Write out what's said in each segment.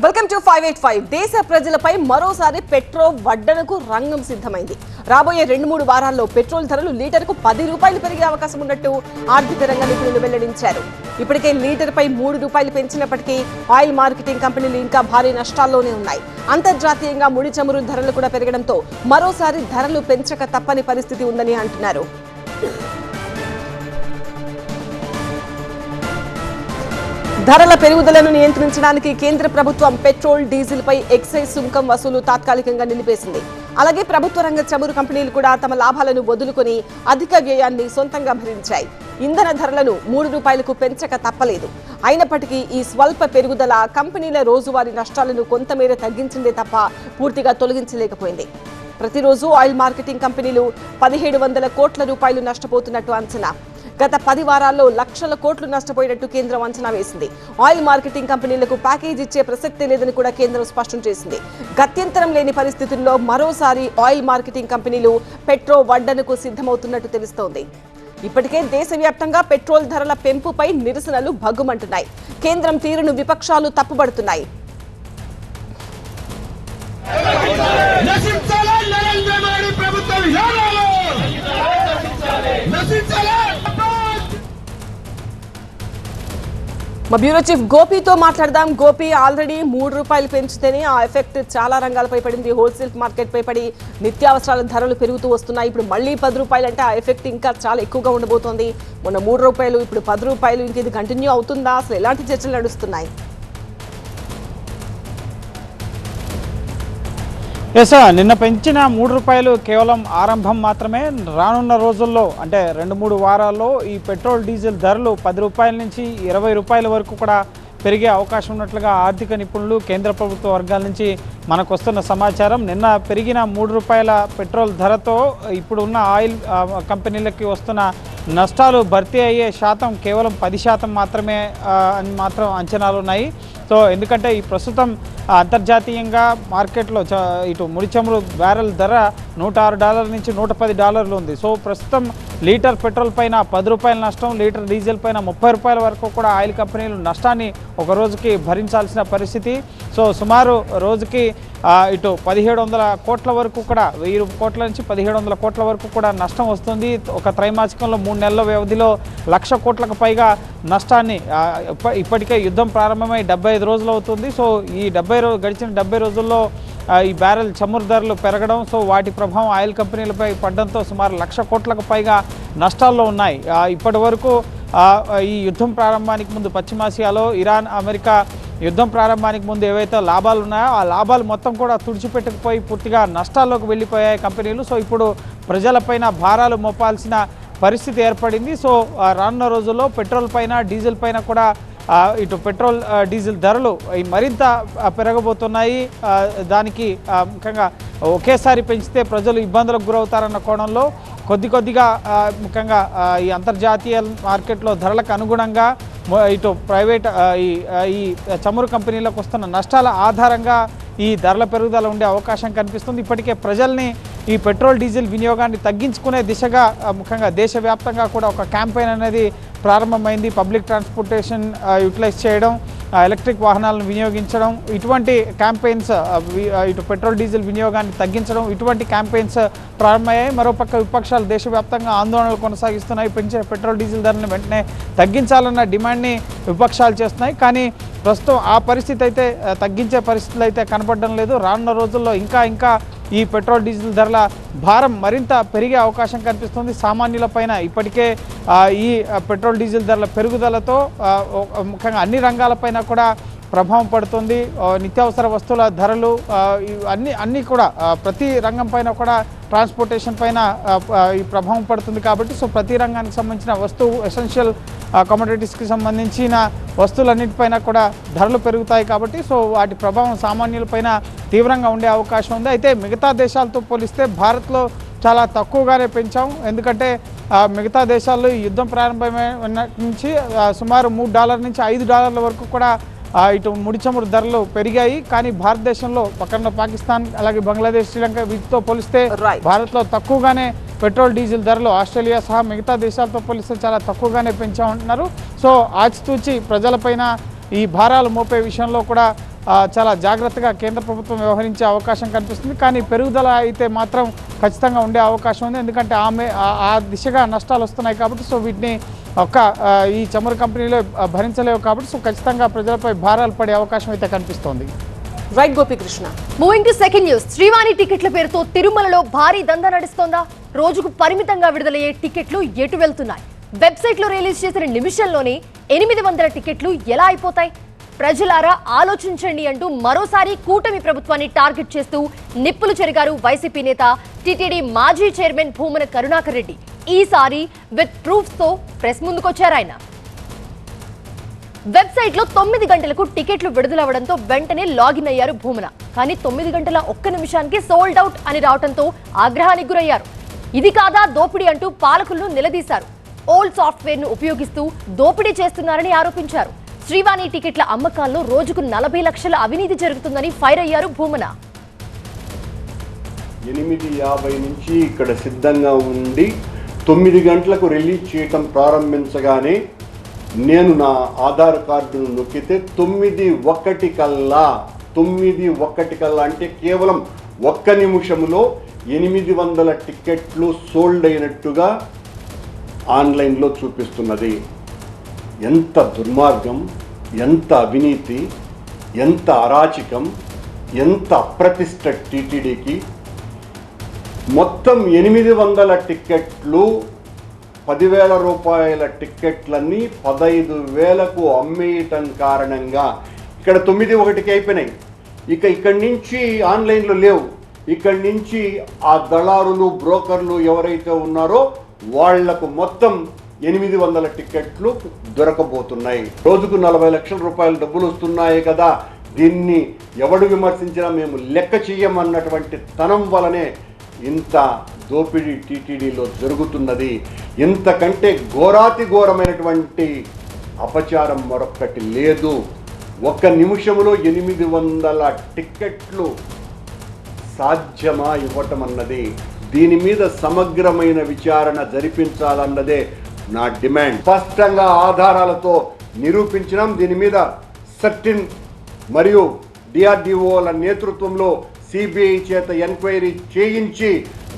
Welcome to 585. దేశ ప్రజలపై మరోసారి పెట్రోల్ వడ్డనకు రంగం సిద్ధమైంది. రాబోయే 2-3 వారాల్లో పెట్రోల్ ధరలు లీటర్కు 10 రూపాయలు పెరిగే అవకాశం ఉన్నట్టు ఆర్థిక రంగ నిపుణులు వెల్లడించారు. ఇప్పటికే లీటర్పై 3 రూపాయలు పెంచినప్పటికీ ఆయిల్ మార్కెటింగ్ కంపెనీలు ఇంకా భారీ నష్టాల్లోనే ఉన్నాయి. అంతర్జాతీయంగా ముడి చమురు ధరలు కూడా పెరగడంతో మరోసారి ధరలు పెంచక తప్పని పరిస్థితి ఉందని అంటున్నారు. ధరల పెరుగుదలను నియంత్రించడానికి కేంద్ర ప్రభుత్వం పెట్రోల్, డీజిల్ పై ఎక్సైజ్ సుంకం వసూలు తాత్కాలికంగా నిలిపేసింది. అలాగే ప్రభుత్వ రంగ చమురు కంపెనీలు కూడా తమ లాభాలను వదులుకొని అధిక వ్యయాన్ని సొంతంగా భరించాయి. ఇంధన ధరలను 3 రూపాయలకు పెంచక తప్పలేదు. అయినప్పటికీ ఈ స్వల్ప పెరుగుదల కంపెనీల రోజువారీ నష్టాలను కొంతమేర తగ్గించిందే తప్ప పూర్తిగా తొలగించలేకపోయింది. ప్రతిరోజు ఆయిల్ మార్కెటింగ్ కంపెనీలు 1700 కోట్ల రూపాయలు నష్టపోతున్నట్టు అంచనా. గత 10 వారాల్లో లక్షల కోట్లు నష్టపోయినట్టు కేంద్రం అంచనా వేసింది. ఆయిల్ మార్కెటింగ్ కంపెనీలకు ప్యాకేజ్ ఇచ్చే ప్రసక్తే లేదని కూడా కేంద్రం స్పష్టం చేసింది. గత్యంతరం లేని పరిస్థితుల్లో మరోసారి ఆయిల్ మార్కెటింగ్ కంపెనీలు పెట్రోల్ వడ్డనకు సిద్ధమవుతున్నట్టు తెలుస్తోంది. ఇప్పటికే దేశవ్యాప్తంగా పెట్రోల్ ధరల పెంపుపై నిరసనలు భగ్గుమంటున్నాయి. కేంద్రం తీరును విపక్షాలు తప్పుబడుతున్నాయి. మా బ్యూరో చీఫ్ గోపితో మాట్లాడదాం. గోపి, ఆల్రెడీ 3 రూపాయలు పెంచితేనే ఆ ఎఫెక్ట్ చాలా రంగాలపై పడింది. హోల్సేల్ మార్కెట్ పై పడి నిత్యావసరాల ధరలు పెరుగుతూ వస్తున్నాయి. ఇప్పుడు మళ్ళీ 10 రూపాయలు అంటే ఆ ఎఫెక్ట్ ఇంకా చాలా ఎక్కువగా ఉండబోతోంది. మొన్న 3 రూపాయలు, ఇప్పుడు 10 రూపాయలు. ఇంక ఇది కంటిన్యూ అవుతుందా? అసలు ఎలాంటి చర్చలు నడుస్తున్నాయి? నిన్న పెంచిన 3 రూపాయలు కేవలం ఆరంభం మాత్రమే. రానున్న రోజుల్లో అంటే 2-3 వారాల్లో ఈ పెట్రోల్, డీజిల్ ధరలు 10 రూపాయల నుంచి 20 రూపాయల వరకు కూడా పెరిగే అవకాశం ఉన్నట్లుగా ఆర్థిక నిపుణులు, కేంద్ర ప్రభుత్వ వర్గాల నుంచి మనకు వస్తున్న సమాచారం. నిన్న పెరిగిన 3 రూపాయల పెట్రోల్ ధరతో ఇప్పుడు ఉన్న ఆయిల్ కంపెనీలకి వస్తున్న నష్టాలు భర్తీ అయ్యే శాతం కేవలం 10% మాత్రమే అని మాత్రం అంచనాలు ఉన్నాయి. సో ఎందుకంటే ఈ ప్రస్తుతం అంతర్జాతీయంగా మార్కెట్లో ఇటు ముడి చమురు బ్యారెల్ ధర $106 నుంచి $110 ఉంది. సో ప్రస్తుతం లీటర్ పెట్రోల్ పైన 10 రూపాయల నష్టం, లీటర్ డీజిల్ పైన 30 రూపాయల వరకు కూడా ఆయిల్ కంపెనీలు నష్టాన్ని ఒక రోజుకి భరించాల్సిన పరిస్థితి. సో సుమారు రోజుకి ఇటు 1700 కోట్ల వరకు కూడా 1000 కోట్ల నుంచి 1700 కోట్ల వరకు కూడా నష్టం వస్తుంది. ఒక త్రైమాసికంలో 3 నెలల వ్యవధిలో 1,00,000 కోట్లకు పైగా నష్టాన్ని ఇప్పటికే యుద్ధం ప్రారంభమై 75 రోజులు అవుతుంది. సో ఈ గడిచిన 70 రోజుల్లో ఈ బ్యారెల్ చమురు ధరలు పెరగడం, సో వాటి ప్రభావం ఆయిల్ కంపెనీలపై పడడంతో సుమారు 1,00,000 కోట్లకు పైగా నష్టాల్లో ఉన్నాయి. ఇప్పటి వరకు ఈ యుద్ధం ప్రారంభానికి ముందు పశ్చిమాసియాలో ఇరాన్, అమెరికా యుద్ధం ప్రారంభానికి ముందు ఏవైతే లాభాలు ఉన్నాయో ఆ లాభాలు మొత్తం కూడా తుడిచిపెట్టుకుపోయి పూర్తిగా నష్టాల్లోకి వెళ్ళిపోయాయి కంపెనీలు. సో ఇప్పుడు ప్రజలపైన భారాలు మోపాల్సిన పరిస్థితి ఏర్పడింది. సో రానున్న రోజుల్లో పెట్రోల్ పైన, డీజిల్ పైన కూడా ఇటు పెట్రోల్, డీజిల్ ధరలు మరింత పెరగబోతున్నాయి. దానికి ముఖ్యంగా ఒకేసారి పెంచితే ప్రజలు ఇబ్బందులకు గురవుతారన్న కోణంలో కొద్దిగా ముఖ్యంగా ఈ అంతర్జాతీయ మార్కెట్లో ధరలకు అనుగుణంగా ఇటు ప్రైవేట్ ఈ చమురు కంపెనీలకు వస్తున్న నష్టాల ఆధారంగా ఈ ధరల పెరుగుదల ఉండే అవకాశం కనిపిస్తుంది. ఇప్పటికే ప్రజల్ని ఈ పెట్రోల్, డీజిల్ వినియోగాన్ని తగ్గించుకునే దిశగా ముఖ్యంగా దేశవ్యాప్తంగా కూడా ఒక క్యాంపెయిన్ అనేది ప్రారంభమైంది. పబ్లిక్ ట్రాన్స్పోర్టేషన్ యూటిలైజ్ చేయడం, ఎలక్ట్రిక్ వాహనాలను వినియోగించడం, ఇటువంటి క్యాంపెయిన్స్, ఇటు పెట్రోల్, డీజిల్ వినియోగాన్ని తగ్గించడం, ఇటువంటి క్యాంపెయిన్స్ ప్రారంభమయ్యాయి. మరోపక్క విపక్షాలు దేశవ్యాప్తంగా ఆందోళనలు కొనసాగిస్తున్నాయి. పెంచే పెట్రోల్, డీజిల్ ధరలను వెంటనే తగ్గించాలన్న డిమాండ్ని విపక్షాలు చేస్తున్నాయి. కానీ ప్రస్తుతం ఆ పరిస్థితి అయితే, తగ్గించే పరిస్థితులు అయితే కనపడడం లేదు. రానున్న రోజుల్లో ఇంకా ఈ పెట్రోల్, డీజిల్ ధరల భారం మరింత పెరిగే అవకాశం కనిపిస్తుంది సామాన్యులపైన. ఇప్పటికే ఈ పెట్రోల్, డీజిల్ ధరల పెరుగుదలతో ముఖ్యంగా అన్ని రంగాలపైన కూడా ప్రభావం పడుతుంది. నిత్యావసర వస్తువుల ధరలు అన్నీ కూడా ప్రతి రంగం పైన కూడా ట్రాన్స్పోర్టేషన్ పైన ఈ ప్రభావం పడుతుంది. కాబట్టి సో ప్రతి రంగానికి సంబంధించిన వస్తువు, ఎసెన్షియల్ కమోడిటీస్కి సంబంధించిన వస్తువులన్నిటిపైన కూడా ధరలు పెరుగుతాయి. కాబట్టి సో వాటి ప్రభావం సామాన్యులపైన తీవ్రంగా ఉండే అవకాశం ఉంది. అయితే మిగతా దేశాలతో పోలిస్తే భారత్లో చాలా తక్కువగానే పెంచాం. ఎందుకంటే మిగతా దేశాల్లో ఈ యుద్ధం ప్రారంభమైన నుంచి సుమారు $3 నుంచి $5 వరకు కూడా ఇటు ముడి చమురు ధరలు పెరిగాయి. కానీ భారతదేశంలో పక్కన పాకిస్తాన్, అలాగే బంగ్లాదేశ్, శ్రీలంక వీటితో పోలిస్తే భారత్లో తక్కువగానే పెట్రోల్, డీజిల్ ధరలు ఆస్ట్రేలియా సహా మిగతా దేశాలతో పోలిస్తే చాలా తక్కువగానే పెంచామంటున్నారు. సో ఆచితూచి ప్రజలపైన ఈ భారాలు మోపే విషయంలో కూడా చాలా జాగ్రత్తగా కేంద్ర ప్రభుత్వం వ్యవహరించే అవకాశం కనిపిస్తుంది. కానీ పెరుగుదల అయితే మాత్రం ఖచ్చితంగా ఉండే అవకాశం ఉంది. ఎందుకంటే ఆ దిశగా నష్టాలు వస్తున్నాయి కాబట్టి సో వీటిని ఈ చమురు కంపెనీలో భరించలేవు కాబట్టి సో ఖచ్చితంగా ప్రజలపై భారాలు పడే అవకాశం అయితే కనిపిస్తోంది. Right Gopikrishna. Moving to second news. Srivani టికెట్ల పేరుతో తిరుమలలో భారీ దందా నడుస్తోందా? రోజుకు పరిమితంగా విడుదలయ్యే టికెట్లు ఎటు వెళ్తున్నాయి? వెబ్సైట్లో రిలీజ్ చేసిన నిమిషంలోనే 800 టికెట్లు ఎలా అయిపోతాయి? ప్రజలారా ఆలోచించండి అంటూ మరోసారి కూటమి ప్రభుత్వాన్ని టార్గెట్ చేస్తూ నిప్పులు చెరిగారు వైసీపీ నేత టీటీడీ మాజీ చైర్మన్ భూమన కరుణాకర్ రెడ్డి. ఈసారి విత్ ప్రూఫ్స్ తో ప్రెస్ ముందుకొచ్చారు ఆయన. వెబ్సైట్ లో 9 గంటలకు టికెట్లు విడుదలవ్వడంతో వెంటనే లాగిన్ అయ్యారు భూమన. కానీ 9 గంటల 1 నిమిషానికి సోల్డ్ అవుట్ అని రావడంతో ఆగ్రహానికి గురయ్యారు. ఇది కాదా దోపిడీ అంటూ పాలకులను నిలదీశారు. ఓల్డ్ సాఫ్ట్వేర్ ను ఉపయోగిస్తూ దోపిడీ చేస్తున్నారని ఆరోపించారు. శ్రీవాణి టికెట్ల అమ్మకాల్లో రోజుకు 40 లక్షల అవినీతి జరుగుతుందని ఫైర్ అయ్యారు భూమన. 8:50 నుంచి ఇక్కడ సిద్ధంగా ఉండి 9 గంటలకు రిలీజ్ చేయటం ప్రారంభించగానే నేను నా ఆధార్ కార్డును నొక్కితే 9:01 కల్లా అంటే కేవలం 1 నిమిషంలో 800 టికెట్లు సోల్డ్ అయినట్టుగా ఆన్లైన్లో చూపిస్తున్నది. ఎంత దుర్మార్గం, ఎంత అవినీతి, ఎంత అరాచకం, ఎంత అప్రతిష్ట టీటీడీకి. మొత్తం 800 టికెట్లు 10,000 రూపాయల టికెట్లన్నీ 15,000కు అమ్మేయటం కారణంగా ఇక్కడ 9:01కి అయిపోయినాయి. ఇక్కడి నుంచి ఆన్లైన్లో లేవు. ఇక్కడి నుంచి ఆ దళారులు బ్రోకర్లు ఎవరైతే ఉన్నారో వాళ్లకు మొత్తం 800 టికెట్లు దొరకబోతున్నాయి. రోజుకు 40 లక్షల రూపాయల డబ్బులు వస్తున్నాయి కదా, దీన్ని ఎవడు విమర్శించినా మేము లెక్క చెయ్యమన్నటువంటి తనం వలనే ఇంత దోపిడీ టీటీడీలో జరుగుతున్నది. ఇంతకంటే ఘోరాతి ఘోరమైనటువంటి అపచారం మరొక్కటి లేదు. 1 నిమిషంలో 800 టికెట్లు సాధ్యమా ఇవ్వటం అన్నది, దీని మీద సమగ్రమైన విచారణ జరిపించాలన్నదే నా డిమాండ్. స్పష్టంగా ఆధారాలతో నిరూపించడం, దీని మీద సర్టిన్ మరియు డిఆర్డిఓల నేతృత్వంలో సిబిఐ చేత ఎంక్వైరీ చేయించి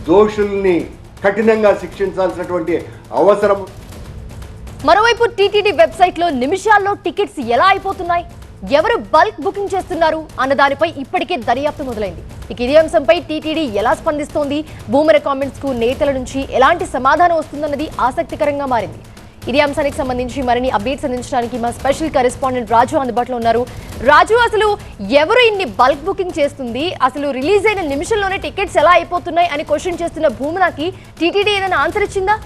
దోషుల్ని కఠినంగా శిక్షించాల్సినటువంటి అవసరం. మరోవైపు టీటీడీ వెబ్సైట్ లో నిమిషాల్లో టికెట్స్ ఎలా అయిపోతున్నాయి, ఎవరు బల్క్ బుకింగ్ చేస్తున్నారు అన్న దానిపై ఇప్పటికే దర్యాప్తు మొదలైంది. ఇక ఇదే అంశంపై టీటీడీ ఎలా స్పందిస్తోంది, భూమన కామెంట్స్ కు నేతల నుంచి ఎలాంటి సమాధానం వస్తుందన్నది ఆసక్తికరంగా మారింది. ఇదే అంశానికి సంబంధించి మరిన్ని అప్డేట్స్ అందించడానికి మా స్పెషల్ కరెస్పాండెంట్ రాజు అందుబాటులో ఉన్నారు. రాజు, అసలు ఎవరు ఇన్ని బల్క్ బుకింగ్ చేస్తుంది, అసలు రిలీజ్ అయిన నిమిషంలోనే టికెట్స్ ఎలా అయిపోతున్నాయి అని క్వశ్చన్ చేస్తున్న భూమనకి టీటీడీ ఏదైనా ఆన్సర్ ఇచ్చిందా?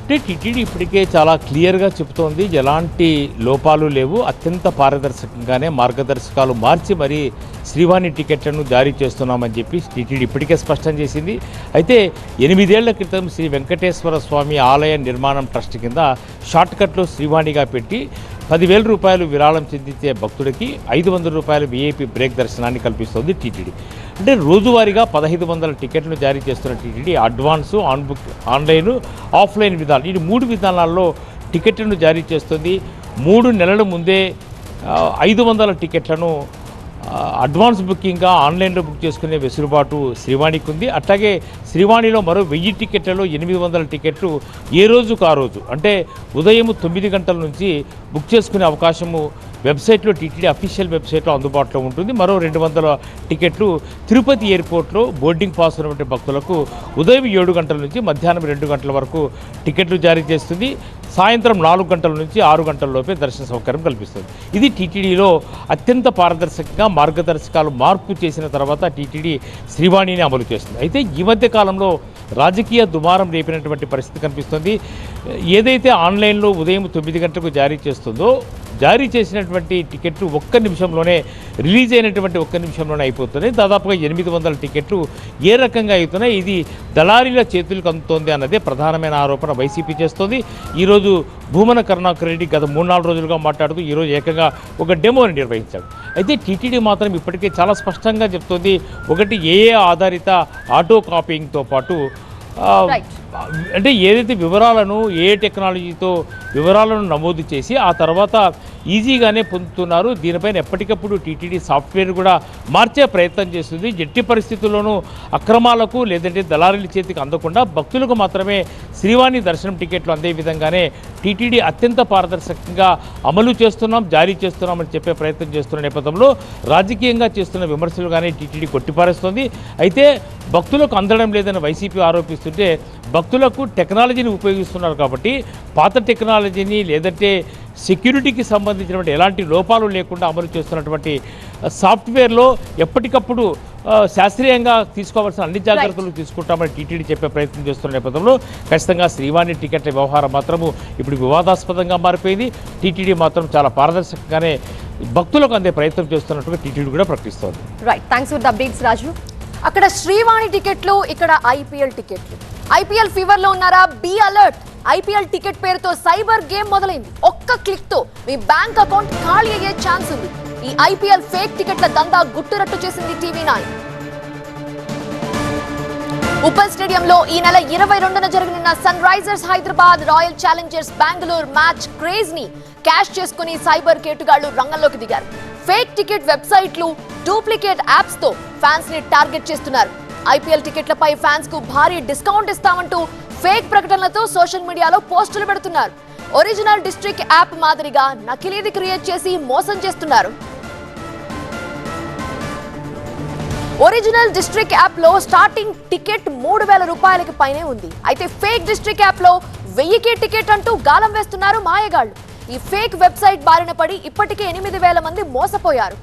అంటే టీటీడీ ఇప్పటికే చాలా క్లియర్గా చెబుతోంది, ఎలాంటి లోపాలు లేవు, అత్యంత పారదర్శకంగానే మార్గదర్శకాలు మార్చి మరీ శ్రీవాణి టికెట్లను జారీ చేస్తున్నామని చెప్పి టీటీడీ ఇప్పటికే స్పష్టం చేసింది. అయితే 8 ఏళ్ల క్రితం శ్రీ వెంకటేశ్వర స్వామి ఆలయ నిర్మాణం ట్రస్ట్ కింద షార్ట్కట్లో శ్రీవాణిగా పెట్టి 10,000 రూపాయలు విరాళం చెందించే భక్తుడికి 500 రూపాయల విఐపి బ్రేక్ దర్శనాన్ని కల్పిస్తోంది టీటీడీ. అంటే రోజువారీగా 1,500 టికెట్లను జారీ చేస్తున్న టీటీడీ అడ్వాన్సు, ఆన్లైన్, ఆఫ్లైన్ విధానాలు, ఈ 3 విధానాల్లో టికెట్లను జారీ చేస్తుంది. 3 నెలల ముందే 500 టికెట్లను అడ్వాన్స్ బుకింగ్గా ఆన్లైన్లో బుక్ చేసుకునే వెసులుబాటు శ్రీవాణికి ఉంది. అట్లాగే శ్రీవాణిలో మరో 1000 టికెట్లలో 800 టికెట్లు ఏ రోజుకు ఆ రోజు, అంటే ఉదయం 9 గంటల నుంచి బుక్ చేసుకునే అవకాశము వెబ్సైట్లో, టీటీడీ అఫీషియల్ వెబ్సైట్లో అందుబాటులో ఉంటుంది. మరో 200 టికెట్లు తిరుపతి ఎయిర్పోర్ట్లో బోర్డింగ్ పాస్ ఉన్నటువంటి భక్తులకు ఉదయం 7 గంటల నుంచి మధ్యాహ్నం 2 గంటల వరకు టికెట్లు జారీ చేస్తుంది. సాయంత్రం 4 గంటల నుంచి 6 గంటల లోపే దర్శన సౌకర్యం కల్పిస్తుంది. ఇది టీటీడీలో అత్యంత పారదర్శకంగా మార్గదర్శకాలు మార్పు చేసిన తర్వాత టీటీడీ శ్రీవాణిని అమలు చేస్తుంది. అయితే ఈ మధ్య కాలంలో రాజకీయ దుమారం రేపినటువంటి పరిస్థితి కనిపిస్తుంది. ఏదైతే ఆన్లైన్లో ఉదయం 9 గంటలకు జారీ చేస్తుందో, జారీ చేసినటువంటి టికెట్లు 1 నిమిషంలోనే, రిలీజ్ అయినటువంటి 1 నిమిషంలోనే అయిపోతున్నాయి. దాదాపుగా 800 టికెట్లు ఏ రకంగా అవుతున్నాయి, ఇది దళారీల చేతులకు అందుతోంది అన్నదే ప్రధానమైన ఆరోపణ వైసీపీ చేస్తోంది. ఈరోజు భూమన కరుణాకర్ రెడ్డి గత 3-4 రోజులుగా మాట్లాడుతూ ఈరోజు ఏకంగా ఒక డెమోని నిర్వహించాడు. అయితే టీటీడీ మాత్రం ఇప్పటికే చాలా స్పష్టంగా చెప్తోంది, ఒకటి ఏఏ ఆధారిత ఆటో కాపీయింగ్తో పాటు అంటే ఏదైతే వివరాలను ఏ టెక్నాలజీతో వివరాలను నమోదు చేసి ఆ తర్వాత ఈజీగానే పొందుతున్నారు. దీనిపైన ఎప్పటికప్పుడు టీటీడీ సాఫ్ట్వేర్ కూడా మార్చే ప్రయత్నం చేస్తుంది. ఎట్టి పరిస్థితుల్లోనూ అక్రమాలకు లేదంటే దళారుల చేతికి అందకుండా భక్తులకు మాత్రమే శ్రీవాణి దర్శనం టికెట్లు అందే విధంగానే టీటీడీ అత్యంత పారదర్శకంగా అమలు చేస్తున్నాం, జారీ చేస్తున్నామని చెప్పే ప్రయత్నం చేస్తున్న నేపథ్యంలో రాజకీయంగా చేస్తున్న విమర్శలు కానీ టీటీడీ కొట్టిపారేస్తోంది. అయితే భక్తులకు అందడం లేదని వైసీపీ ఆరోపిస్తుంటే భక్తులకు టెక్నాలజీని ఉపయోగిస్తున్నారు కాబట్టి పాత టెక్నాలజీని లేదంటే సెక్యూరిటీకి సంబంధించినటువంటి ఎలాంటి లోపాలు లేకుండా అమలు చేస్తున్నటువంటి సాఫ్ట్వేర్లో ఎప్పటికప్పుడు శాస్త్రీయంగా తీసుకోవాల్సిన అన్ని జాగ్రత్తలు తీసుకుంటామని టీటీడీ చెప్పే ప్రయత్నం చేస్తున్న నేపథ్యంలో ఖచ్చితంగా శ్రీవాణి టికెట్ల వ్యవహారం మాత్రము ఇప్పుడు వివాదాస్పదంగా మారిపోయింది. టీటీడీ మాత్రం చాలా పారదర్శకంగానే భక్తులకు అందే ప్రయత్నం చేస్తున్నట్టుగా టీటీడీ కూడా ప్రకటిస్తోంది. Right, thanks for the updates Raju. అక్కడ శ్రీవాణి టికెట్లు, ఇక్కడ ఐపీఎల్ టికెట్లు. ఐపీఎల్ ఫీవర్ లో ఉన్నారా? Be alert. ఐపీఎల్ టికెట్ పేరుతో సైబర్ గేమ్ మొదలైంది. ఒక్క క్లిక్ తో మీ బ్యాంక్ అకౌంట్ ఖాళీ అయ్యే ఛాన్స్ ఉంది. ఈ ఐపీఎల్ ఫేక్ టికెట్ల దందా గుట్టురట్టు చేసింది టీవీ9. ఉప్పల్ స్టేడియంలో ఈ నెల 22న జరగనున్న Sunrisers Hyderabad Royal Challengers Bengaluru match craze ని క్యాష్ చేసుకుని సైబర్ కేటుగాళ్లు రంగంలోకి దిగారు. ఫేక్ టికెట్ వెబ్సైట్లు, డూప్లికేట్ యాప్స్ తో ఫ్యాన్స్ ని టార్గెట్ చేస్తున్నారు. ఐపీఎల్ టికెట్లపై ఫ్యాన్స్ కు భారీ డిస్కౌంట్ ఇస్తామంటూ ఫేక్ ప్రకటనలతో సోషల్ మీడియాలో పోస్టులు పెడుతున్నారు. ఒరిజినల్ డిస్ట్రిక్ట్ యాప్ మాదిరిగా నకిలీది క్రియేట్ చేసి మోసం చేస్తున్నారు. ఒరిజినల్ డిస్ట్రిక్ట్ యాప్ లో స్టార్టింగ్ టికెట్ 3,000 రూపాయలకి పైనే ఉంది. అయితే ఫేక్ డిస్ట్రిక్ట్ యాప్ లో 1000కే టికెట్ అంటూ గాలం వేస్తున్నారు మాయగాళ్లు. ఈ ఫేక్ వెబ్సైట్ బారిన పడి ఇప్పటికే 8,000 మంది మోసపోయారు.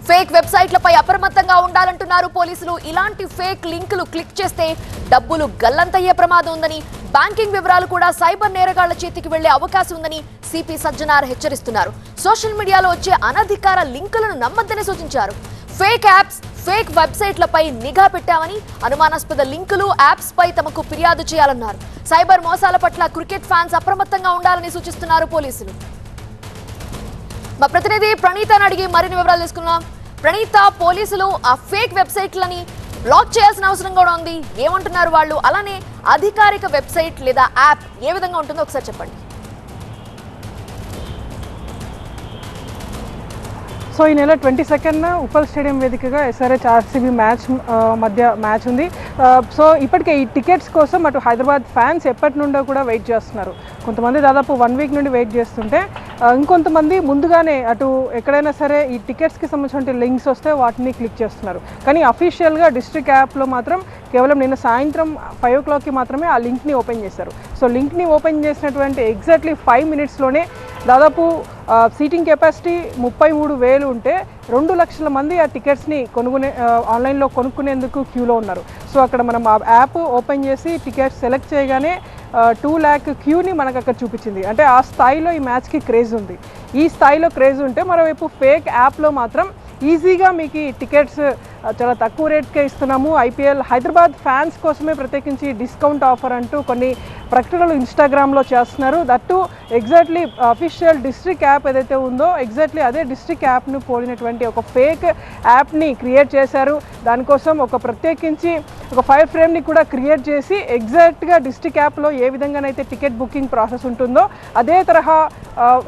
ఫేక్ వెబ్సైట్లపై అప్రమత్తంగా ఉండాలంటున్నారు పోలీసులు. ఇలాంటి ఫేక్ లింకులు క్లిక్ చేస్తే డబ్బులు గల్లంతయ్యే ప్రమాదం ఉందని, బ్యాంకింగ్ వివరాలు కూడా సైబర్ నేరగాళ్ల చేతికి వెళ్లే అవకాశం ఉందని సిపి సజ్జనార్ హెచ్చరిస్తున్నారు. సోషల్ మీడియాలో వచ్చే అనధికార లింకులను నమ్మద్దని సూచించారు. ఫేక్ యాప్స్, ఫేక్ వెబ్సైట్లపై నిఘా పెట్టామని, అనుమానాస్పద లింకులు, యాప్స్ పై తమకు ఫిర్యాదు చేయాలన్నారు. సైబర్ మోసాల పట్ల క్రికెట్ ఫ్యాన్స్ అప్రమత్తంగా ఉండాలని సూచిస్తున్నారు పోలీసులు. మా ప్రతినిధి ప్రణీతని అడిగి మరిన్ని వివరాలు తీసుకున్నాం. ప్రణీత, పోలీసులు ఆ ఫేక్ వెబ్సైట్లని బ్లాక్ చేయాల్సిన అవసరం కూడా ఉంది, ఏమంటున్నారు వాళ్ళు? అలానే అధికారిక వెబ్సైట్ లేదా యాప్ ఏ విధంగా ఉంటుందో ఒకసారి చెప్పండి. సో ఈ నెల 22న ఉప్పల్ స్టేడియం వేదికగా ఎస్ఆర్హెచ్ ఆర్సీబీ మధ్య మ్యాచ్ ఉంది. సో ఇప్పటికే ఈ టికెట్స్ కోసం అటు హైదరాబాద్ ఫ్యాన్స్ ఎప్పటి నుండో కూడా వెయిట్ చేస్తున్నారు. కొంతమంది దాదాపు 1 వీక్ నుండి వెయిట్ చేస్తుంటే, ఇంకొంతమంది ముందుగానే అటు ఎక్కడైనా సరే ఈ టికెట్స్కి సంబంధించిన లింక్స్ వస్తే వాటిని క్లిక్ చేస్తున్నారు. కానీ అఫీషియల్గా డిస్ట్రిక్ట్ యాప్లో మాత్రం కేవలం నిన్న సాయంత్రం 5 o'clockకి మాత్రమే ఆ లింక్ని ఓపెన్ చేశారు. సో లింక్ని ఓపెన్ చేసినటువంటి ఎగ్జాక్ట్లీ 5 minutesలోనే దాదాపు సీటింగ్ కెపాసిటీ 33,000 ఉంటే 2 లక్షల మంది ఆ టికెట్స్ని ఆన్లైన్లో కొనుక్కునేందుకు క్యూలో ఉన్నారు. సో అక్కడ మనం ఆ యాప్ ఓపెన్ చేసి టికెట్స్ సెలెక్ట్ చేయగానే 2 lakh క్యూని మనకు అక్కడ చూపించింది. అంటే ఆ స్థాయిలో ఈ మ్యాచ్కి క్రేజ్ ఉంది. ఈ స్థాయిలో క్రేజ్ ఉంటే మరోవైపు ఫేక్ యాప్లో మాత్రం ఈజీగా మీకు ఈ టికెట్స్ చాలా తక్కువ రేట్కే ఇస్తున్నాము, ఐపీఎల్ హైదరాబాద్ ఫ్యాన్స్ కోసమే ప్రత్యేకించి డిస్కౌంట్ ఆఫర్ అంటూ కొన్ని ప్రకటనలు ఇన్స్టాగ్రామ్లో చేస్తున్నారు. That exactly official district app ఏదైతే ఉందో ఎగ్జాక్ట్లీ అదే డిస్ట్రిక్ట్ యాప్ను పోలినటువంటి ఒక ఫేక్ యాప్ని క్రియేట్ చేశారు. దానికోసం ఒక ప్రత్యేకించి ఒక ఫైర్ ఫ్రేమ్ని కూడా క్రియేట్ చేసి ఎగ్జాక్ట్గా డిస్ట్రిక్ట్ యాప్లో ఏ విధంగానైతే టికెట్ బుకింగ్ ప్రాసెస్ ఉంటుందో అదే తరహా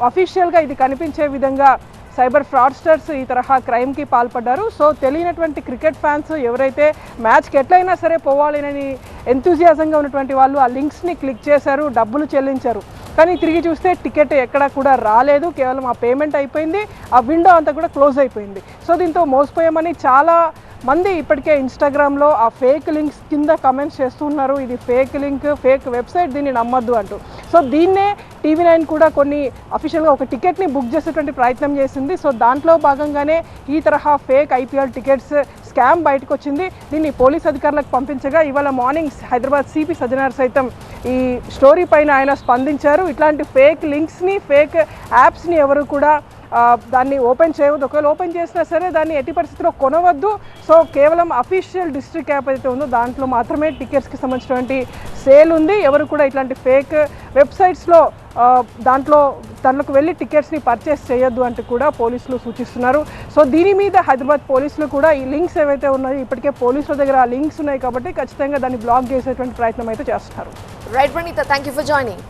అఫీషియల్గా ఇది కనిపించే విధంగా సైబర్ ఫ్రాడ్స్టర్స్ ఈ తరహా క్రైమ్కి పాల్పడ్డారు. సో తెలియనటువంటి క్రికెట్ ఫ్యాన్స్ ఎవరైతే మ్యాచ్కి ఎట్లయినా సరే పోవాలని ఎంతూజియాజంగా ఉన్నటువంటి వాళ్ళు ఆ లింక్స్ని క్లిక్ చేశారు, డబ్బులు చెల్లించారు. కానీ తిరిగి చూస్తే టికెట్ ఎక్కడా కూడా రాలేదు, కేవలం ఆ పేమెంట్ అయిపోయింది, ఆ విండో అంతా కూడా క్లోజ్ అయిపోయింది. సో దీంతో మోసపోయామని చాలా మంది ఇప్పటికే ఇన్స్టాగ్రామ్లో ఆ ఫేక్ లింక్స్ కింద కమెంట్స్ చేస్తున్నారు. ఇది ఫేక్ లింక్, ఫేక్ వెబ్సైట్, దీన్ని నమ్మద్దు అంటూ. సో దీన్నే టీవీ9 కూడా కొన్ని అఫీషియల్గా ఒక టికెట్ని బుక్ చేసేటువంటి ప్రయత్నం చేసింది. సో దాంట్లో భాగంగానే ఈ తరహా ఫేక్ ఐపీఎల్ టికెట్స్ స్కామ్ బయటకు వచ్చింది. దీన్ని పోలీస్ అధికారులకు పంపించగా ఇవాళ మార్నింగ్ హైదరాబాద్ సిపి సజ్జనార్ సైతం ఈ స్టోరీ పైన ఆయన స్పందించారు. ఇట్లాంటి ఫేక్ లింక్స్ని, ఫేక్ యాప్స్ని ఎవరు కూడా దాన్ని ఓపెన్ చేయవద్దు. ఒకవేళ ఓపెన్ చేసినా సరే దాన్ని ఎట్టి పరిస్థితిలో కొనవద్దు. సో కేవలం అఫీషియల్ డిస్ట్రిక్ట్ యాప్ అయితే ఉందో దాంట్లో మాత్రమే టికెట్స్కి సంబంధించినటువంటి సేల్ ఉంది. ఎవరు కూడా ఇట్లాంటి ఫేక్ వెబ్సైట్స్లో దాంట్లోకి వెళ్ళి టికెట్స్ని పర్చేస్ చేయొద్దు అంటూ కూడా పోలీసులు సూచిస్తున్నారు. సో దీని మీద హైదరాబాద్ పోలీసులు కూడా ఈ లింక్స్ ఏవైతే ఉన్నాయో ఇప్పటికే పోలీసుల దగ్గర ఆ లింక్స్ ఉన్నాయి కాబట్టి ఖచ్చితంగా దాన్ని బ్లాక్ చేసేటువంటి ప్రయత్నం అయితే చేస్తున్నారు. Right Praneetha, thank you for joining.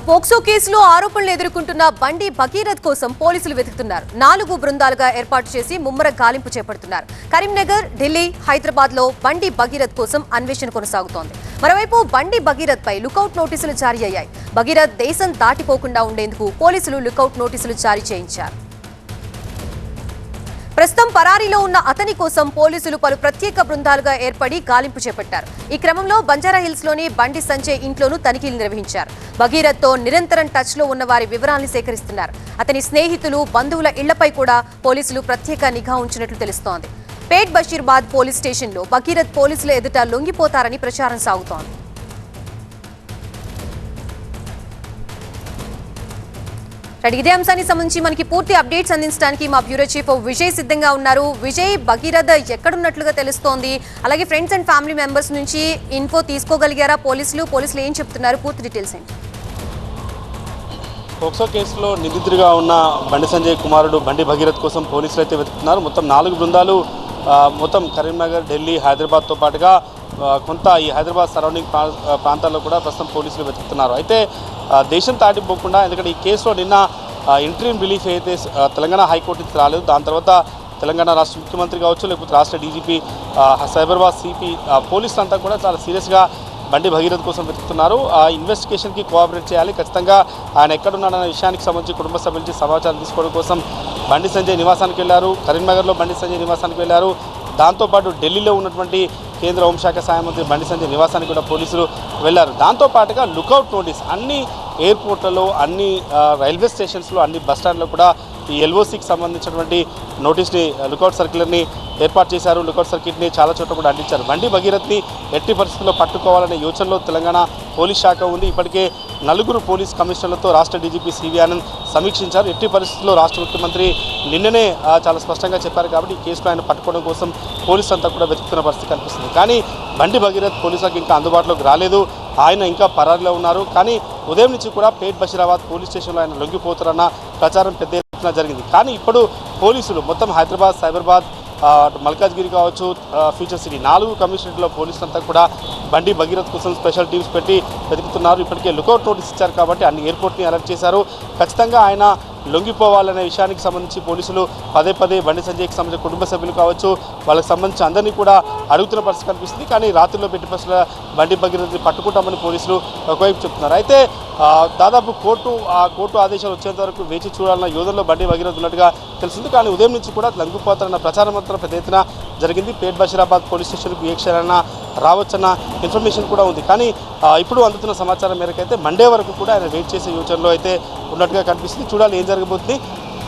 POCSO కేసులో ఆరోపణలు ఎదుర్కొంటున్న బండి భగీరథ్ కోసం పోలీసులు వెతుకుతున్నారు. 4 బృందాలుగా ఏర్పాటు చేసి ముమ్మర గాలింపు చేపడుతున్నారు. కరీంనగర్, ఢిల్లీ, హైదరాబాద్ లో బండి భగీరథ్ కోసం అన్వేషణ కొనసాగుతోంది. మరోవైపు బండి భగీరథ్ పై లుకౌట్ నోటీసులు జారీ అయ్యాయి. భగీరథ్ దేశం దాటిపోకుండా ఉండేందుకు పోలీసులు లుకౌట్ నోటీసులు జారీ చేయించారు. ప్రస్తుతం పరారీలో ఉన్న అతని కోసం పోలీసులు పలు ప్రత్యేక బృందాలుగా ఏర్పడి గాలింపు చేపట్టారు. ఈ క్రమంలో బంజారాహిల్స్ లోని బండి సంజయ్ ఇంట్లోనూ తనిఖీలు నిర్వహించారు. భగీరథ్ తో నిరంతరం టచ్ లో ఉన్న వారి వివరాలను సేకరిస్తున్నారు. అతని స్నేహితులు, బంధువుల ఇళ్లపై కూడా పోలీసులు ప్రత్యేక నిఘా ఉంచినట్లు తెలుస్తోంది. పేట్ బషీర్బాద్ పోలీస్ స్టేషన్లో భగీరథ్ పోలీసుల ఎదుట లొంగిపోతారని ప్రచారం సాగుతోంది. ఇదే అంశానికి సంబంధించి మనకి పూర్తి అప్డేట్స్ అందించడానికి మా బ్యూరో చీఫ్ విజయ్ సిద్ధంగా ఉన్నారు. విజయ్, భగీరథ్ ఎక్కడున్నట్లుగా తెలుస్తోంది, అలాగే ఫ్రెండ్స్ అండ్ ఫ్యామిలీ మెంబర్స్ నుంచి ఇన్ఫో తీసుకోగలిగారా పోలీసులు ఏం చెప్తున్నారు, పూర్తి డీటెయిల్స్ ఏంటి? పోక్సో కేసులో నిందితుడిగా ఉన్న బండి సంజయ్ కుమారుడు బండి భగీరథ్ కోసం పోలీసులు అయితే వెతుకుతున్నారు. మొత్తం 4 బృందాలు మొత్తం కరీంనగర్, ఢిల్లీ, హైదరాబాద్తో పాటుగా కొంత ఈ హైదరాబాద్ సరౌండింగ్ ప్రాంతాల్లో కూడా ప్రస్తుతం పోలీసులు వెతుకుతున్నారు. అయితే దేశం దాటిపోకుండా, ఎందుకంటే ఈ కేసులో నిన్న ఇంటరీమ్ రిలీఫ్ అయితే తెలంగాణ హైకోర్టు నుంచి రాలేదు. దాని తర్వాత తెలంగాణ రాష్ట్ర ముఖ్యమంత్రి కావచ్చు, లేకపోతే రాష్ట్ర డీజీపీ, సైబరాబాద్ సిపి, పోలీసులు అంతా కూడా చాలా సీరియస్గా బండి భగీరథ్ కోసం వెతుకుతున్నారు. ఆ ఇన్వెస్టిగేషన్కి కోఆపరేట్ చేయాలి. ఖచ్చితంగా ఆయన ఎక్కడున్నాడన్న విషయానికి సంబంధించి కుటుంబ సభ్యుల నుంచి సమాచారం తీసుకోవడం కోసం బండి సంజయ్ నివాసానికి వెళ్ళారు. కరీంనగర్లో బండి సంజయ్ నివాసానికి వెళ్ళారు. దాంతోపాటు ఢిల్లీలో ఉన్నటువంటి కేంద్ర హోంశాఖ సహాయ మంత్రి బండి సంజయ్ నివాసానికి కూడా పోలీసులు వెళ్లారు. దాంతోపాటుగా లుకౌట్ నోటీస్ అన్ని ఎయిర్పోర్ట్లలో, అన్ని రైల్వే స్టేషన్స్లో, అన్ని బస్టాండ్లో కూడా ఈ ఎల్ఓసికి సంబంధించినటువంటి నోటీస్ని, లుకౌట్ సర్క్యులర్ని ఏర్పాటు చేశారు. లుకౌట్ సర్క్యూట్ని చాలా చోట్ల కూడా అందించారు. బండి భగీరథ్ని ఎట్టి పరిస్థితుల్లో పట్టుకోవాలనే యోచనలో తెలంగాణ పోలీస్ శాఖ ఉంది. ఇప్పటికే 4 పోలీస్ కమిషనర్లతో రాష్ట్ర డీజీపీ సివి ఆనంద్ సమీక్షించారు. ఎట్టి పరిస్థితుల్లో రాష్ట్ర ముఖ్యమంత్రి నిన్ననే చాలా స్పష్టంగా చెప్పారు కాబట్టి ఈ కేసులో ఆయన పట్టుకోవడం కోసం పోలీసులు అంతా కూడా వెతుకుతున్న పరిస్థితి కనిపిస్తుంది. కానీ బండి భగీరథ్ పోలీసులకు ఇంకా అందుబాటులోకి రాలేదు. ఆయన ఇంకా పరారీలో ఉన్నారు. కానీ ఉదయం నుంచి కూడా పేట్ బషీరాబాద్ పోలీస్ స్టేషన్లో ఆయన లొంగిపోతారన్న ప్రచారం పెద్ద ఎత్తున జరిగింది. కానీ ఇప్పుడు పోలీసులు మొత్తం హైదరాబాద్, సైబరాబాద్, మల్కాజ్గిరి కావచ్చు, ఫ్యూచర్ సిటీ 4 కమిషనరేట్లో పోలీసులంతా కూడా బండి భగీరథ్ కోసం స్పెషల్ టీమ్స్ పెట్టి వెతుకుతున్నారు. ఇప్పటికే లుకౌట్ నోటీస్ ఇచ్చారు కాబట్టి అన్ని ఎయిర్పోర్ట్ని అలర్ట్ చేశారు. ఖచ్చితంగా ఆయన లొంగిపోవాలనే విషయానికి సంబంధించి పోలీసులు పదే బండి సంజయ్కి సంబంధించిన కుటుంబ సభ్యులు కావచ్చు, వాళ్ళకి సంబంధించి అందరినీ కూడా అడుగుతున్న పరిస్థితి కనిపిస్తుంది. కానీ రాత్రిలో పెట్టి పరిస్థితుల బండి భగీరథ్ని పట్టుకుంటామని పోలీసులు ఒకవైపు చెప్తున్నారు. అయితే దాదాపు కోర్టు ఆదేశాలు వచ్చేంత వరకు వేచి చూడాలన్న యోధనలో బండి భగీరథ్ ఉన్నట్టుగా తెలిసింది. కానీ ఉదయం నుంచి కూడా లొంగిపోతారన్న ప్రచారం మాత్రం పెద్ద ఎత్తున జరిగింది. పేట్ బషీరాబాద్ పోలీస్ స్టేషన్కు ఏ క్షణాన రావచ్చన్న ఇన్ఫర్మేషన్ కూడా ఉంది. కానీ ఇప్పుడు అందుతున్న సమాచారం మేరకు అయితే మండే వరకు కూడా ఆయన వెయిట్ చేసే యోచనలో అయితే ఉన్నట్టుగా కనిపిస్తుంది. చూడాలి ఏం జరగబోతుంది.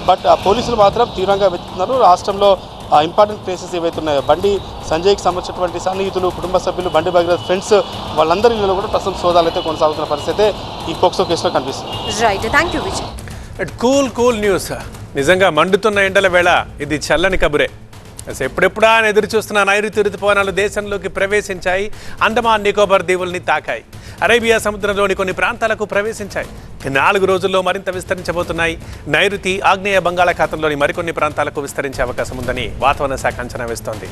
బట్ పోలీసులు మాత్రం తీవ్రంగా వెతుకుతున్నారు. రాష్ట్రంలో ఇంపార్టెంట్ ప్లేసెస్ ఏవైతే ఉన్నాయో, బండి సంజయ్కి సంబంధించినటువంటి సన్నిహితులు, కుటుంబ సభ్యులు, బండి భగీరథ్ ఫ్రెండ్స్, వాళ్ళందరి ఇళ్లలో కూడా ప్రస్తుతం సోదాలు అయితే కొనసాగుతున్న పరిస్థితి ఈ పోక్సో కేసులో కనిపిస్తుంది. Right, thank you Vijay. Cool news. నిజంగా మండుతున్న ఎండల వేళ ఇది చల్లని కబురే. ఎప్పుడెప్పుడా అని ఎదురు చూస్తున్న నైరుతి రుతుపవనాలు దేశంలోకి ప్రవేశించాయి. అండమాన్ నికోబార్ దీవుల్ని తాకాయి. అరేబియా సముద్రంలోని కొన్ని ప్రాంతాలకు ప్రవేశించాయి. 4 రోజుల్లో మరింత విస్తరించబోతున్నాయి. నైరుతి, ఆగ్నేయ బంగాళాఖాతంలోని మరికొన్ని ప్రాంతాలకు విస్తరించే అవకాశం ఉందని వాతావరణ శాఖ అంచనా వేస్తోంది.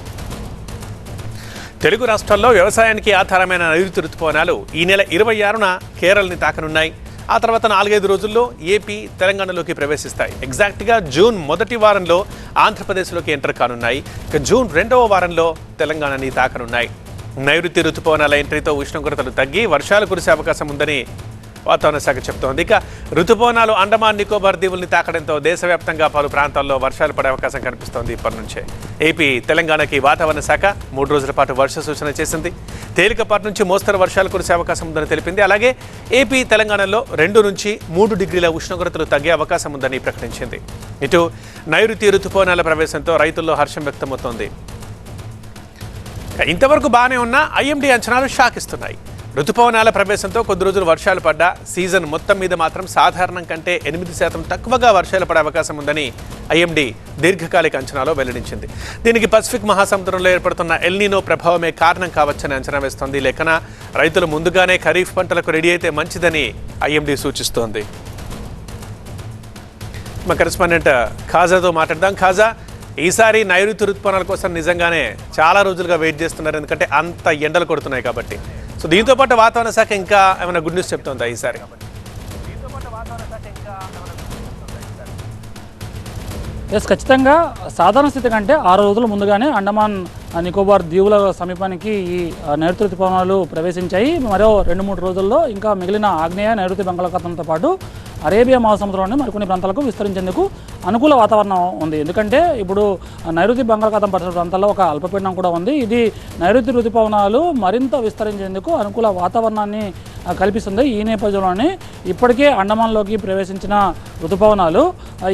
తెలుగు రాష్ట్రాల్లో వ్యవసాయానికి ఆధారమైన నైరుతి రుతుపవనాలు ఈ నెల 26న కేరళని తాకనున్నాయి. ఆ తర్వాత 4-5 రోజుల్లో ఏపీ, తెలంగాణలోకి ప్రవేశిస్తాయి. ఎగ్జాక్ట్గా జూన్ మొదటి వారంలో ఆంధ్రప్రదేశ్లోకి ఎంటర్ కానున్నాయి. ఇక జూన్ 2వ వారంలో తెలంగాణని తాకనున్నాయి. నైరుతి రుతుపవనాల ఎంట్రీతో ఉష్ణోగ్రతలు తగ్గి వర్షాలు కురిసే అవకాశం ఉందని వాతావరణ శాఖ చెబుతోంది. ఇక రుతుపవనాలు అండమాన్ నికోబార్ దీవుల్ని తాకడంతో దేశవ్యాప్తంగా పలు ప్రాంతాల్లో వర్షాలు పడే అవకాశం కనిపిస్తోంది. ఇప్పటి నుంచే ఏపీ, తెలంగాణకి వాతావరణ శాఖ 3 రోజుల పాటు వర్ష సూచన చేసింది. తేలికపాటి నుంచి మోస్తరు వర్షాలు కురిసే అవకాశం ఉందని తెలిపింది. అలాగే ఏపీ, తెలంగాణలో 2 నుంచి 3 డిగ్రీల ఉష్ణోగ్రతలు తగ్గే అవకాశం ఉందని ప్రకటించింది. ఇటు నైరుతి రుతుపవనాల ప్రవేశంతో రైతుల్లో హర్షం వ్యక్తమవుతోంది. ఇంతవరకు బాగానే ఉన్న ఐఎండీ అంచనాలు షాక్ ఇస్తున్నాయి. ఋతుపవనాల ప్రవేశంతో కొద్ది రోజులు వర్షాలు పడ్డా సీజన్ మొత్తం మీద మాత్రం సాధారణం కంటే 8% తక్కువగా వర్షాలు పడే అవకాశం ఉందని ఐఎండీ దీర్ఘకాలిక అంచనాలో వెల్లడించింది. దీనికి పసిఫిక్ మహాసముద్రంలో ఏర్పడుతున్న ఎల్నినో ప్రభావమే కారణం కావచ్చని అంచనా వేస్తోంది. లేఖన రైతులు ముందుగానే ఖరీఫ్ పంటలకు రెడీ అయితే మంచిదని ఐఎండీ సూచిస్తోంది. మా కరెస్పాండెంట్ ఖాజాతో మాట్లాడదాం. ఖాజా, ఈసారి నైరుతి ఋతుపవనాల కోసం నిజంగానే చాలా రోజులుగా వెయిట్ చేస్తున్నారు, ఎందుకంటే అంత ఎండలు కొడుతున్నాయి కాబట్టి. సో దీంతో పాటు వాతావరణ శాఖ ఇంకా ఏమైనా గుడ్ న్యూస్ చెప్తుందా ఈసారి? ఖచ్చితంగా సాధారణ స్థితి కంటే 6 రోజుల ముందుగానే అండమాన్ నికోబార్ దీవుల సమీపానికి ఈ నైరుతి ఋతుపవనాలు ప్రవేశించాయి. మరో 2-3 రోజుల్లో ఇంకా మిగిలిన ఆగ్నేయ నైరుతి బంగాళాఖాతంతో పాటు అరేబియా మహాసముద్రంలోని మరికొన్ని ప్రాంతాలకు విస్తరించేందుకు అనుకూల వాతావరణం ఉంది. ఎందుకంటే ఇప్పుడు నైరుతి బంగాళాఖాతం పరిసర ప్రాంతాల్లో ఒక అల్పపీడనం కూడా ఉంది. ఇది నైరుతి ఋతుపవనాలు మరింత విస్తరించేందుకు అనుకూల వాతావరణాన్ని కల్పిస్తుంది. ఈ నేపథ్యంలోనే ఇప్పటికే అండమాన్లోకి ప్రవేశించిన ఋతుపవనాలు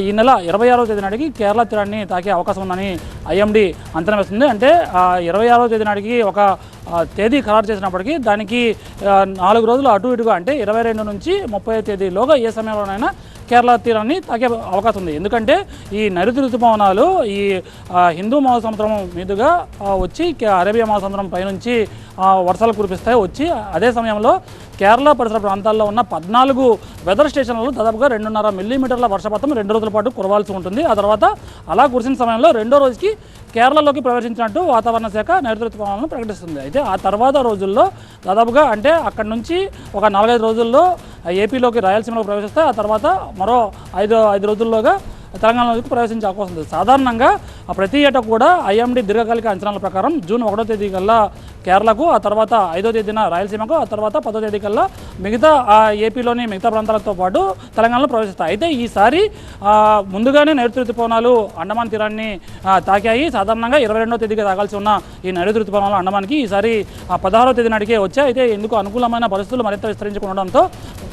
ఈ నెల 26వ తేదీ నాటికి కేరళ తీరాన్ని తాకే అవకాశం ఉందని ఐఎండీ అంచనా వేస్తుంది. అంటే 26వ తేదీ నాటికి ఒక తేదీ ఖరారు చేసినప్పటికీ దానికి 4 రోజులు అటు ఇటుగా అంటే 22 నుంచి 30వ తేదీలోగా ఏ సమయంలోనైనా కేరళ తీరాన్ని తాకే అవకాశం ఉంది. ఎందుకంటే ఈ నైరుతి ఋతుపవనాలు ఈ హిందూ మహాసముద్రం మీదుగా వచ్చి అరేబియా మహాసముద్రం పైనుంచి వర్షాలు కురిపిస్తాయి. వచ్చి అదే సమయంలో కేరళ పరిసర ప్రాంతాల్లో ఉన్న 14 వెదర్ స్టేషన్లలో దాదాపుగా 2.5 మిల్లీమీటర్ల వర్షపాతం 2 రోజుల పాటు కురవాల్సి ఉంటుంది. ఆ తర్వాత అలా కురిసిన సమయంలో 2వ రోజుకి కేరళలోకి ప్రవేశించినట్టు వాతావరణ శాఖ నైరుతి ఋతుపవనాలను ప్రకటిస్తుంది. అయితే ఆ తర్వాత రోజుల్లో దాదాపుగా అంటే అక్కడి నుంచి ఒక 4-5 రోజుల్లో ఏపీలోకి రాయలసీమలోకి ప్రవేశిస్తాయి. ఆ తర్వాత మరో 5 రోజుల్లోగా తెలంగాణలోకి ప్రవేశించే అవకాశం ఉంది. సాధారణంగా ప్రతి ఏటా కూడా ఐఎండీ దీర్ఘకాలిక అంచనాల ప్రకారం జూన్ 1వ తేదీ కల్లా కేరళకు, ఆ తర్వాత 5వ తేదీన రాయలసీమకు, ఆ తర్వాత 10వ తేదీ కల్లా మిగతా ఏపీలోని మిగతా ప్రాంతాలతో పాటు తెలంగాణలో ప్రవేశిస్తాయి. అయితే ఈసారి ముందుగానే నైరుతి ఋతుపవనాలు అండమాన్ తీరాన్ని తాకాయి. సాధారణంగా 22వ తేదీకి తాగాల్సి ఉన్న ఈ నైరుతి ఋతుపవనాలు అండమాన్కి ఈసారి 16వ తేదీ నాటికే వచ్చాయి. అయితే ఎందుకు అనుకూలమైన పరిస్థితులు మరింత విస్తరించుకుండడంతో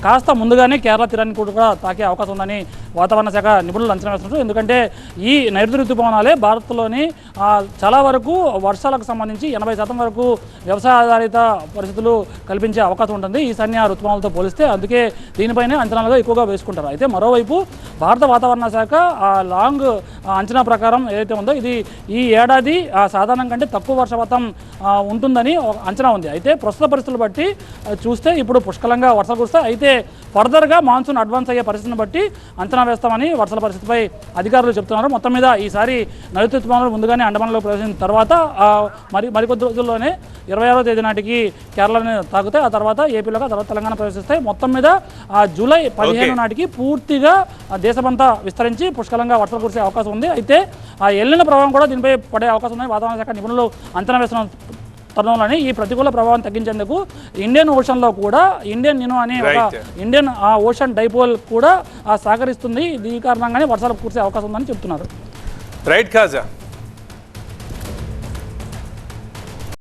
కాస్త ముందుగానే కేరళ తీరాన్ని కూడా తాకే అవకాశం ఉందని వాతావరణ శాఖ నిపుణులు అంచనా వేస్తున్నారు. ఎందుకంటే ఈ నైరుతి ఋతుపవనాలే భారత్లోని చాలా వరకు వర్షాలకు సంబంధించి 80% వరకు వ్యవసాయ ఆధారిత పరిస్థితులు కల్పించే అవకాశం ఉంటుంది ఈశాన్య ఋతుపవనాలతో పోలిస్తే. అందుకే దీనిపైనే అంచనాలుగా ఎక్కువగా వేసుకుంటారు. అయితే మరోవైపు భారత వాతావరణ శాఖ లాంగ్ అంచనా ప్రకారం ఏదైతే ఉందో ఇది ఈ ఏడాది సాధారణం కంటే తక్కువ వర్షపాతం ఉంటుందని అంచనా ఉంది. అయితే ప్రస్తుత పరిస్థితులు బట్టి చూస్తే ఇప్పుడు పుష్కలంగా వర్షాలు కురుస్తాయి. అయితే ఫర్దర్గా మాన్సూన్ అడ్వాన్స్ అయ్యే పరిస్థితిని బట్టి అంచనా వేస్తామని వర్షాల పరిస్థితిపై అధికారులు చెప్తున్నారు. మొత్తం మీద ఈసారి నైరుతి ఋతుపవనాలు ముందుగానే అండమాన్లో ప్రవేశించిన తర్వాత మరికొద్ది రోజుల్లోనే 26వ తేదీ నాటికి కేరళని తాకుతాయి. ఆ తర్వాత ఏపీలోకి, ఆ తర్వాత తెలంగాణ ప్రవేశిస్తాయి. మొత్తం మీద జూలై 15 నాటికి పూర్తిగా దేశమంతా విస్తరించి పుష్కలంగా వర్షాలు కురిసే అవకాశం ఉంది. అయితే ఆ ఎల్నినో ప్రభావం కూడా దీనిపై పడే అవకాశం ఉందని వాతావరణ శాఖ నిపుణులు అంచనా వేస్తున్న తరుణంలోనే ఈ ప్రతికూల ప్రభావం తగ్గించేందుకు ఇండియన్ ఓషన్లో కూడా ఇండియన్ నినో అనే ఒక ఇండియన్ ఓషన్ డైపోల్ కూడా సహకరిస్తుంది. ఈ కారణంగానే వర్షాలు కురిసే అవకాశం ఉందని చెప్తున్నారు. రైట్ ఖాజా.